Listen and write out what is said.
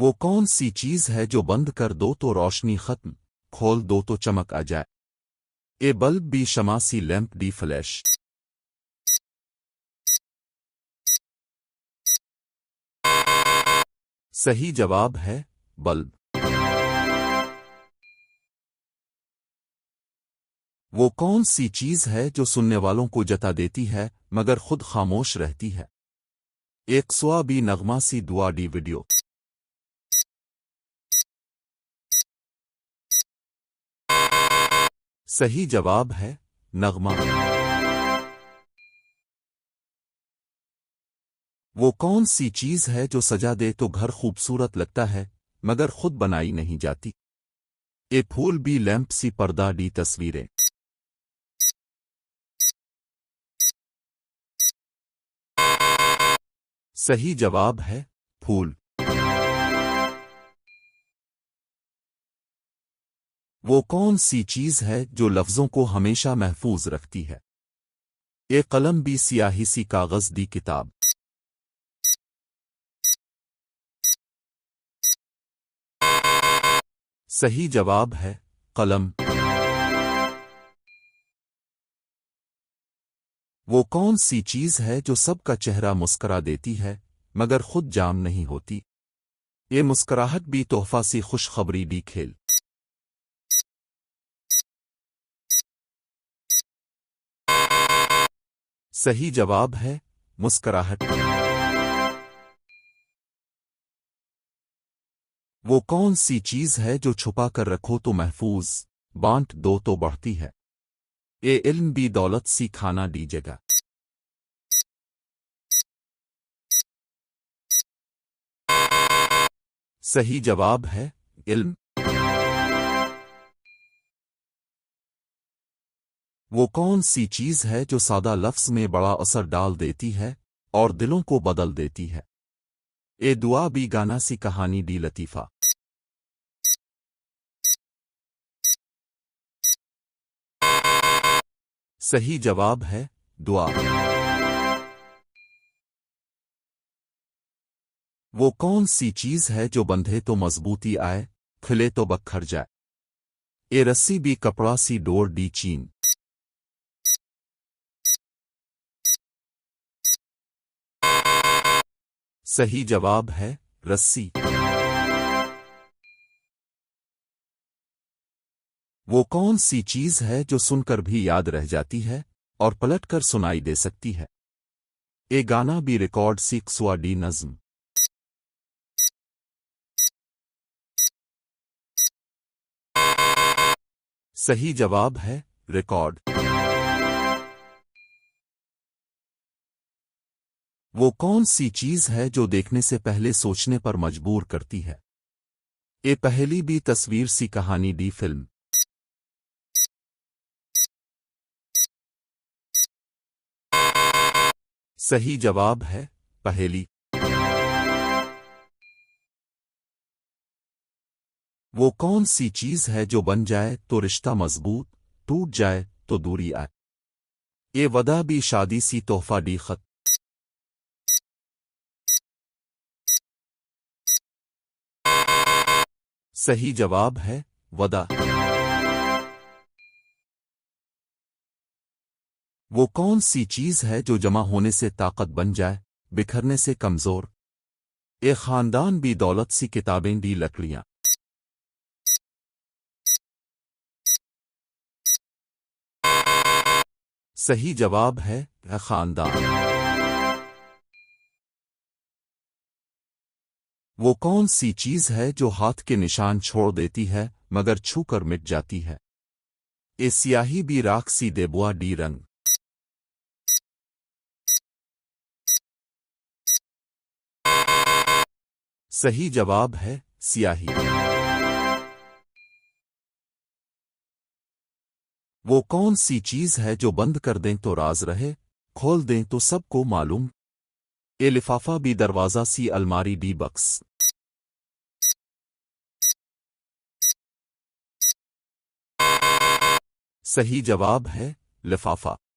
وہ کون سی چیز ہے جو بند کر دو تو روشنی ختم، کھول دو تو چمک آ جائے؟ اے بلب بی شمع سی لیمپ ڈی فلیش۔ صحیح جواب ہے بلب۔ وہ کون سی چیز ہے جو سننے والوں کو جتا دیتی ہے مگر خود خاموش رہتی ہے؟ ایک سوا بی نغمہ سی دعا ڈی ویڈیو۔ صحیح جواب ہے نغمہ۔ وہ کون سی چیز ہے جو سجا دے تو گھر خوبصورت لگتا ہے مگر خود بنائی نہیں جاتی؟ اے پھول بی لیمپ سی پردہ ڈی تصویریں۔ صحیح جواب ہے پھول۔ وہ کون سی چیز ہے جو لفظوں کو ہمیشہ محفوظ رکھتی ہے؟ اے قلم بی سیاہی سی کاغذ ڈی کتاب۔ صحیح جواب ہے قلم۔ وہ کون سی چیز ہے جو سب کا چہرہ مسکرا دیتی ہے مگر خود جام نہیں ہوتی؟ یہ مسکراہٹ بھی تحفہ سی خوشخبری ڈی کھیل۔ صحیح جواب ہے مسکراہٹ۔ وہ کون سی چیز ہے جو چھپا کر رکھو تو محفوظ، بانٹ دو تو بڑھتی ہے؟ اے علم بی دولت سی کھانا ڈی جگہ۔ صحیح جواب ہے علم۔ وہ کون سی چیز ہے جو سادہ لفظ میں بڑا اثر ڈال دیتی ہے اور دلوں کو بدل دیتی ہے؟ اے دعا بی گانا سی کہانی ڈی لطیفہ۔ صحیح جواب ہے دعا۔ وہ کون سی چیز ہے جو بندھے تو مضبوطی آئے، کھلے تو بکھر جائے؟ اے رسی بی کپڑا سی ڈور ڈی چین۔ صحیح جواب ہے رسی۔ وہ کون سی چیز ہے جو سن کر بھی یاد رہ جاتی ہے اور پلٹ کر سنائی دے سکتی ہے؟ اے گانا بھی ریکارڈ سی کسوا ڈی نظم۔ صحیح جواب ہے ریکارڈ۔ وہ کون سی چیز ہے جو دیکھنے سے پہلے سوچنے پر مجبور کرتی ہے؟ اے پہلی بھی تصویر سی کہانی ڈی فلم۔ صحیح جواب ہے پہیلی۔ وہ کون سی چیز ہے جو بن جائے تو رشتہ مضبوط، ٹوٹ جائے تو دوری آئے؟ یہ ودا بھی شادی سی تحفہ ڈی خط۔ صحیح جواب ہے ودا۔ وہ کون سی چیز ہے جو جمع ہونے سے طاقت بن جائے، بکھرنے سے کمزور؟ اے خاندان بھی دولت سی کتابیں ڈی لکڑیاں۔ صحیح جواب ہے خاندان۔ وہ کون سی چیز ہے جو ہاتھ کے نشان چھوڑ دیتی ہے مگر چھو کر مٹ جاتی ہے؟ اے سیاہی بھی راکھ سی دیبوا ڈی رنگ۔ صحیح جواب ہے سیاہی۔ وہ کون سی چیز ہے جو بند کر دیں تو راز رہے، کھول دیں تو سب کو معلوم؟ اے لفافہ بھی دروازہ سی الماری ڈی بکس۔ صحیح جواب ہے لفافہ۔